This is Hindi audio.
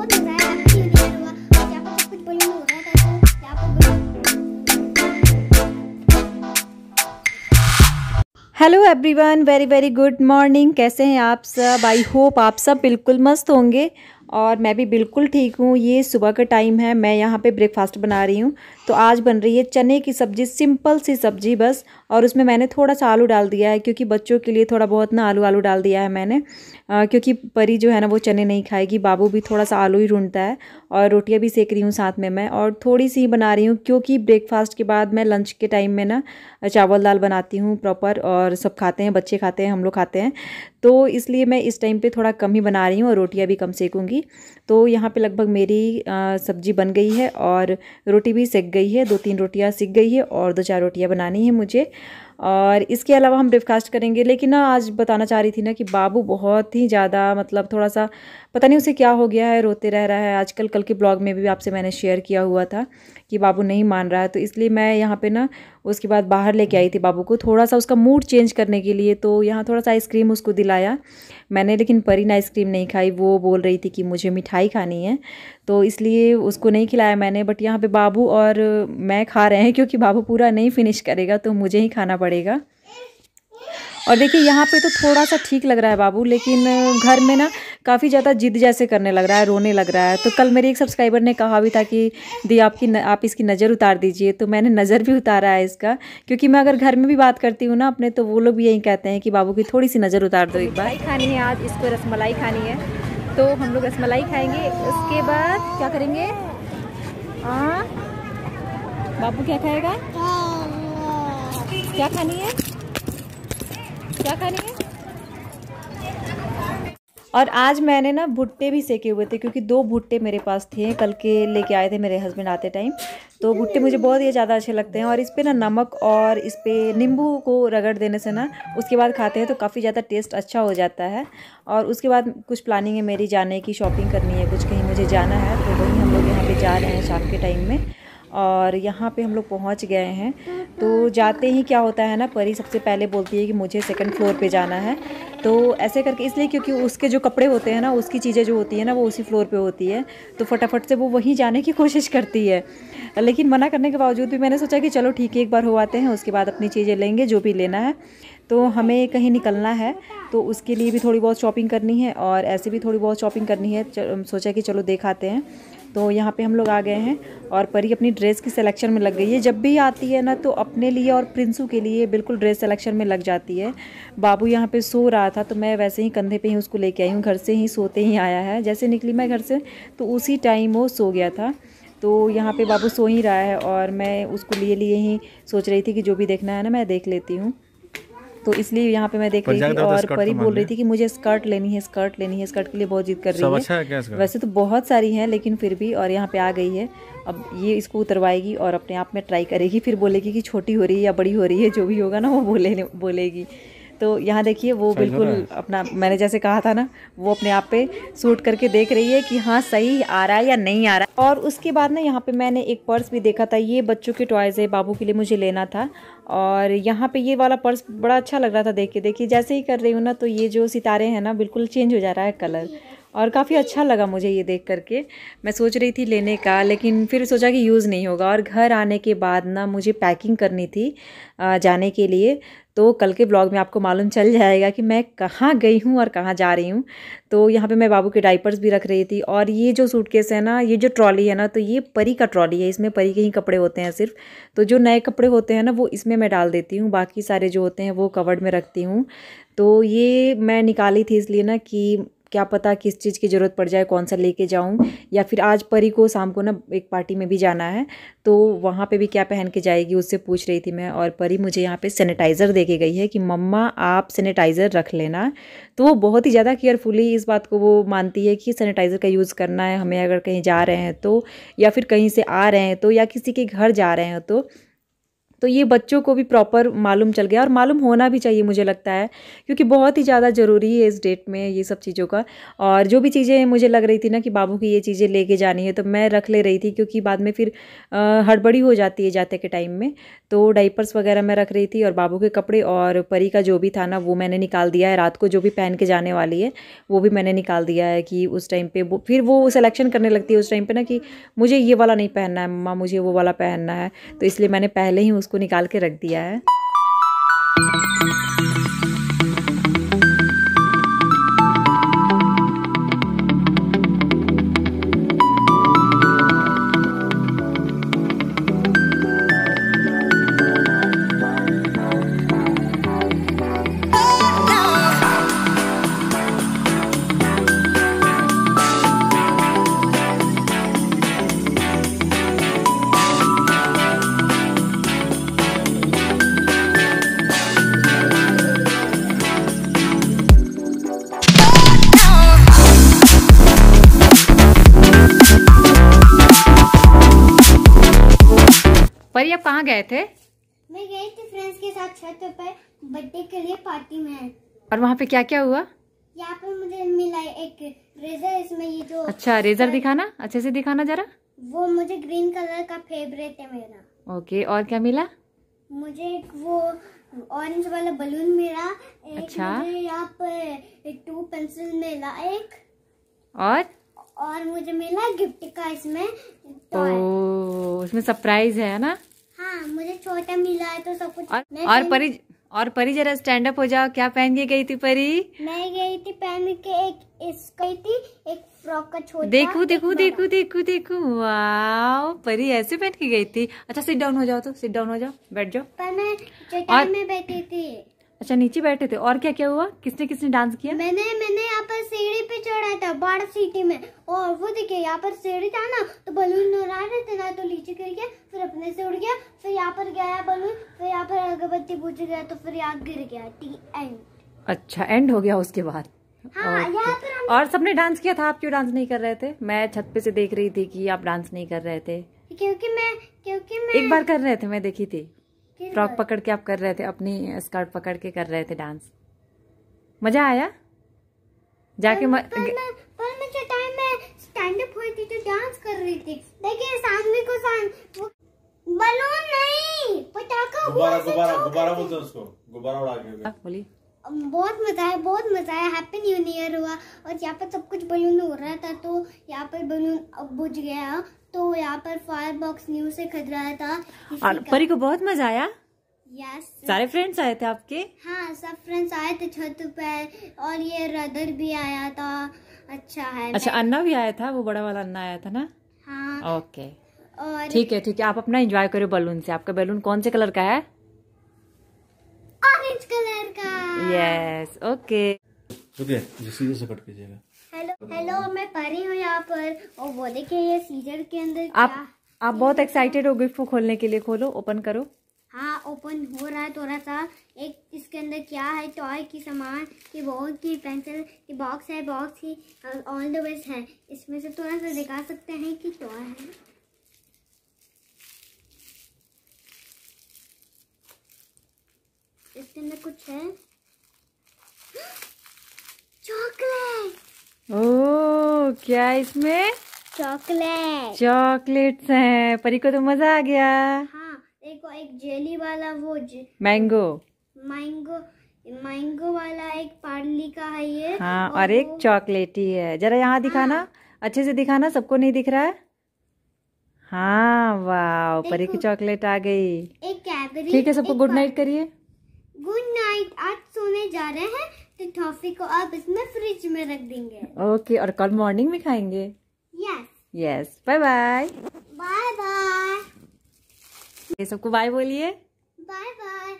बहुत मजा आया, न्यू ईयर हुआ और यहाँ पर सब कुछ बलून हो रहा था, तो यहाँ पर hello everyone, very very good morning. कैसे हैं आप सब? आई होप आप सब बिल्कुल मस्त होंगे और मैं भी बिल्कुल ठीक हूँ। ये सुबह का टाइम है, मैं यहाँ पे ब्रेकफास्ट बना रही हूँ। तो आज बन रही है चने की सब्ज़ी, सिंपल सी सब्ज़ी बस। और उसमें मैंने थोड़ा सा आलू डाल दिया है क्योंकि बच्चों के लिए थोड़ा बहुत ना आलू डाल दिया है मैंने, क्योंकि परी जो है ना वो चने नहीं खाएगी, बाबू भी थोड़ा सा आलू ही ढूंढता है। और रोटियाँ भी सेक रही हूँ साथ में मैं, और थोड़ी सी बना रही हूँ क्योंकि ब्रेकफास्ट के बाद मैं लंच के टाइम में ना चावल दाल बनाती हूँ प्रॉपर, और सब खाते हैं, बच्चे खाते हैं, हम लोग खाते हैं। तो इसलिए मैं इस टाइम पे थोड़ा कम ही बना रही हूँ और रोटियाँ भी कम सेकूँगी। तो यहाँ पे लगभग मेरी सब्जी बन गई है और रोटी भी सेक गई है, 2-3 रोटियाँ सिक गई है और 2-4 रोटियाँ बनानी है मुझे। और इसके अलावा हम ब्रेकफास्ट करेंगे। लेकिन ना आज बताना चाह रही थी ना कि बाबू बहुत ही ज़्यादा, मतलब थोड़ा सा पता नहीं उसे क्या हो गया है, रोते रह रहा है आजकल। कल के ब्लॉग में भी आपसे मैंने शेयर किया हुआ था कि बाबू नहीं मान रहा है, तो इसलिए मैं यहाँ पे ना उसके बाद बाहर लेके आई थी बाबू को, थोड़ा सा उसका मूड चेंज करने के लिए। तो यहाँ थोड़ा सा आइसक्रीम उसको दिलाया मैंने, लेकिन परी ने आइसक्रीम नहीं खाई, वो बोल रही थी कि मुझे मिठाई खानी है, तो इसलिए उसको नहीं खिलाया मैंने। बट यहाँ पे बाबू और मैं खा रहे हैं क्योंकि बाबू पूरा नहीं फिनिश करेगा तो मुझे ही खाना पड़ेगा। और देखिए यहाँ पे तो थोड़ा सा ठीक लग रहा है बाबू, लेकिन घर में ना काफ़ी ज़्यादा जिद जैसे करने लग रहा है, रोने लग रहा है। तो कल मेरे एक सब्सक्राइबर ने कहा भी था कि दी आप इसकी नज़र उतार दीजिए, तो मैंने नज़र भी उतारा है इसका, क्योंकि मैं अगर घर में भी बात करती हूँ ना अपने, तो वो लोग भी यही कहते हैं कि बाबू की थोड़ी सी नज़र उतार दो एक बार। मिठाई खानी है आज, इसको रसमलाई खानी है, तो हम लोग रसमलाई खाएंगे। उसके बाद क्या करेंगे? हाँ बाबू क्या खाएगा? क्या खानी है? क्या खानी है? और आज मैंने ना भुट्टे भी सेके हुए थे, क्योंकि 2 भुट्टे मेरे पास थे, कल के लेके आए थे मेरे हस्बैंड आते टाइम। तो भुट्टे मुझे बहुत ही ज़्यादा अच्छे लगते हैं, और इस पर ना नमक और इस पर नींबू को रगड़ देने से ना उसके बाद खाते हैं तो काफ़ी ज़्यादा टेस्ट अच्छा हो जाता है। और उसके बाद कुछ प्लानिंग है मेरी जाने की, शॉपिंग करनी है कुछ, कहीं मुझे जाना है, तो वहीं हम लोग यहाँ पर जा रहे हैं शाम के टाइम में। और यहाँ पे हम लोग पहुँच गए हैं। तो जाते ही क्या होता है ना, परी सबसे पहले बोलती है कि मुझे 2nd फ्लोर पे जाना है। तो ऐसे करके, इसलिए क्योंकि उसके जो कपड़े होते हैं ना, उसकी चीज़ें जो होती है ना वो उसी फ्लोर पे होती है, तो फटाफट से वो वहीं जाने की कोशिश करती है। लेकिन मना करने के बावजूद भी मैंने सोचा कि चलो ठीक है, एक बार हो आते हैं, उसके बाद अपनी चीज़ें लेंगे जो भी लेना है। तो हमें कहीं निकलना है, तो उसके लिए भी थोड़ी बहुत शॉपिंग करनी है और ऐसे भी थोड़ी बहुत शॉपिंग करनी है। सोचा कि चलो देख आते हैं। तो यहाँ पे हम लोग आ गए हैं और परी अपनी ड्रेस की सिलेक्शन में लग गई है। जब भी आती है ना तो अपने लिए और प्रिंसू के लिए बिल्कुल ड्रेस सिलेक्शन में लग जाती है। बाबू यहाँ पे सो रहा था, तो मैं वैसे ही कंधे पे ही उसको लेके आई हूँ, घर से ही सोते ही आया है। जैसे निकली मैं घर से तो उसी टाइम वो सो गया था। तो यहाँ पे बाबू सो ही रहा है और मैं उसको लिए ही सोच रही थी कि जो भी देखना है ना मैं देख लेती हूँ, तो इसलिए यहाँ पे मैं देख रही थी। और परी बोल रही थी कि मुझे स्कर्ट लेनी है, स्कर्ट लेनी है, स्कर्ट के लिए बहुत जिद कर रही है। अच्छा है क्या स्कर्ट? वैसे तो बहुत सारी हैं लेकिन फिर भी, और यहाँ पे आ गई है। अब ये इसको उतरवाएगी और अपने आप में ट्राई करेगी, फिर बोलेगी कि छोटी हो रही है या बड़ी हो रही है, जो भी होगा ना वो बोलेगी। तो यहाँ देखिए वो बिल्कुल अपना, मैंने जैसे कहा था ना, वो अपने आप पे सूट करके देख रही है कि हाँ सही आ रहा है या नहीं आ रहा है। और उसके बाद ना यहाँ पे मैंने एक पर्स भी देखा था, ये बच्चों के टॉयज़ है, बाबू के लिए मुझे लेना था। और यहाँ पे ये वाला पर्स बड़ा अच्छा लग रहा था देख के। देखिए जैसे ही कर रही हूँ ना, तो ये जो सितारे हैं ना बिल्कुल चेंज हो जा रहा है कलर, और काफ़ी अच्छा लगा मुझे ये देख करके। मैं सोच रही थी लेने का, लेकिन फिर सोचा कि यूज़ नहीं होगा। और घर आने के बाद ना मुझे पैकिंग करनी थी जाने के लिए, तो कल के ब्लॉग में आपको मालूम चल जाएगा कि मैं कहाँ गई हूँ और कहाँ जा रही हूँ। तो यहाँ पे मैं बाबू के डाइपर्स भी रख रही थी। और ये जो सूटकेस है ना, ये जो ट्रॉली है ना, तो ये परी का ट्रॉली है, इसमें परी के ही कपड़े होते हैं सिर्फ। तो जो नए कपड़े होते हैं ना वो इसमें मैं डाल देती हूँ, बाकी सारे जो होते हैं वो कवर्ड में रखती हूँ। तो ये मैं निकाली थी इसलिए ना कि क्या पता किस चीज़ की ज़रूरत पड़ जाए, कौन सा लेके जाऊं, या फिर आज परी को शाम को ना एक पार्टी में भी जाना है, तो वहाँ पे भी क्या पहन के जाएगी उससे पूछ रही थी मैं। और परी मुझे यहाँ पे सैनिटाइज़र दे के गई है कि मम्मा आप सैनिटाइज़र रख लेना। तो वो बहुत ही ज़्यादा केयरफुली इस बात को वो मानती है कि सैनिटाइज़र का यूज़ करना है हमें, अगर कहीं जा रहे हैं तो, या फिर कहीं से आ रहे हैं तो, या किसी के घर जा रहे हैं तो तो ये बच्चों को भी प्रॉपर मालूम चल गया और मालूम होना भी चाहिए मुझे लगता है, क्योंकि बहुत ही ज़्यादा ज़रूरी है इस डेट में ये सब चीज़ों का। और जो भी चीज़ें मुझे लग रही थी ना कि बाबू की ये चीज़ें लेके जानी है तो मैं रख ले रही थी, क्योंकि बाद में फिर हड़बड़ी हो जाती है जाते के टाइम में। तो डाइपर्स वगैरह मैं रख रही थी और बाबू के कपड़े और परी का जो भी था ना वो मैंने निकाल दिया है। रात को जो भी पहन के जाने वाली है वो भी मैंने निकाल दिया है कि उस टाइम पे फिर वो सिलेक्शन करने लगती है उस टाइम पे ना कि मुझे ये वाला नहीं पहनना है मम्मा, मुझे वो वाला पहनना है। तो इसलिए मैंने पहले ही उसको निकाल के रख दिया है। परी आप कहाँ गए थे? मैं गई थी फ्रेंड्स के साथ छत पर बर्थडे के लिए पार्टी में। और वहाँ पे क्या क्या हुआ? यहाँ पर मुझे मिला एक रेजर, इसमें ये जो अच्छा रेजर दिखाना, अच्छे से दिखाना जरा। वो मुझे ग्रीन कलर का फेवरेट है मेरा। ओके, और क्या मिला? मुझे एक वो ऑरेंज वाला बलून मिला। अच्छा। मुझे यहाँ पर 2 पेंसिल मिला एक। और मुझे मिला गिफ्ट का इसमें टॉय। इसमें सरप्राइज है ना? हाँ, मुझे छोटा मिला है तो सब कुछ। और परी जरा स्टैंड अप हो जाओ, क्या पहन के गई थी परी? मैं गई थी पहन के एक फ्रॉक का छोटा। देखो देखो देखो देखो देखो, वाह परी ऐसे पहन के गई थी। अच्छा सिट डाउन हो जाओ, तो सिट डाउन हो जाओ, बैठ जाओ। पर मैं चटाई में बैठी थी। अच्छा नीचे बैठे थे। और क्या क्या हुआ? किसने किसने डांस किया? मैंने यहाँ पर सीढ़ी पे चढ़ा था बड़ा सिटी में, और वो देखिए यहाँ पर सीढ़ी था ना तो बलून उड़ा रहे थे ना, तो नीचे गिर गया, फिर अपने से उड़ गया, फिर यहाँ पर गया बलून, फिर यहाँ पर अगरबत्ती बुझ गया, तो फिर यहाँ गिर गया। एंड। अच्छा एंड हो गया उसके बाद। हाँ, यहाँ पर और सबने डांस किया था, आप क्यों डांस नहीं कर रहे थे? मैं छत पे से देख रही थी कि आप डांस नहीं कर रहे थे। क्योंकि मैं एक बार कर रहे थे, मैं देखी थी। फ्रॉक पकड़ के आप कर रहे थे, अपनी स्कर्ट पकड़ के कर रहे थे डांस। मजा आया जाके? पर मैं चटाई में स्टैंड अप हुई थी तो डांस कर रही थी। देखिए सामने को बलून नहीं, पटाखा। गुब्बारा बोलते हैं उसको, गुब्बारा उड़ा के। बोलिए। बहुत मजा आया। हैप्पी न्यू ईयर हुआ और यहाँ पर सब कुछ बलून हो रहा था, तो यहाँ पर बलून बुझ गया, तो यहाँ पर फायर बॉक्स न्यू से खरीद रहा था। और परी को बहुत मजा आया। यस। सारे फ्रेंड्स आए थे आपके? हाँ, सब फ्रेंड्स आए थे छत पर, और ये रदर भी आया था। अच्छा है। अच्छा अन्ना भी आया था, वो बड़ा वाला अन्ना आया था ना? हाँ। ओके और ठीक है आप अपना एंजॉय करो बलून से। आपका बलून कौन से कलर का है? ऑरेंज कलर का। Yes okay. सीधे से कट कीजिएगा। हेलो, मैं परी हूँ यहाँ पर, और वो देखिए ये सीजर के अंदर आप बहुत एक्साइटेड हो गिफ्ट को खोलने के लिए। खोलो, ओपन करो। हाँ, ओपन हो रहा है थोड़ा सा। एक इसके अंदर क्या है, टॉय की सामान की बॉल की पेंसिल की बॉक्स है, बॉक्स की ऑल द वेज है। इसमें से थोड़ा सा दिखा सकते हैं कि टॉय है। इसके अंदर कुछ है, चॉकलेट। ओह क्या इसमें? चॉकलेट्स हैं। परी को तो मजा आ गया। हाँ, देखो एक जेली वाला वो मैंगो वाला एक पार्ली का है ये। हाँ, और एक चॉकलेटी है। जरा यहाँ दिखाना। हाँ। अच्छे से दिखाना, सबको नहीं दिख रहा है। हाँ वाह, परी की चॉकलेट आ गई। एक कैडबरी। ठीक है, सबको गुड नाइट करिए। Good night. आज सोने जा रहे हैं तो टॉफी को आप इसमें फ्रिज में रख देंगे। ओके, और कल मॉर्निंग में खाएंगे। Yes bye bye. Bye bye. सबको बाय बोलिए। Bye bye.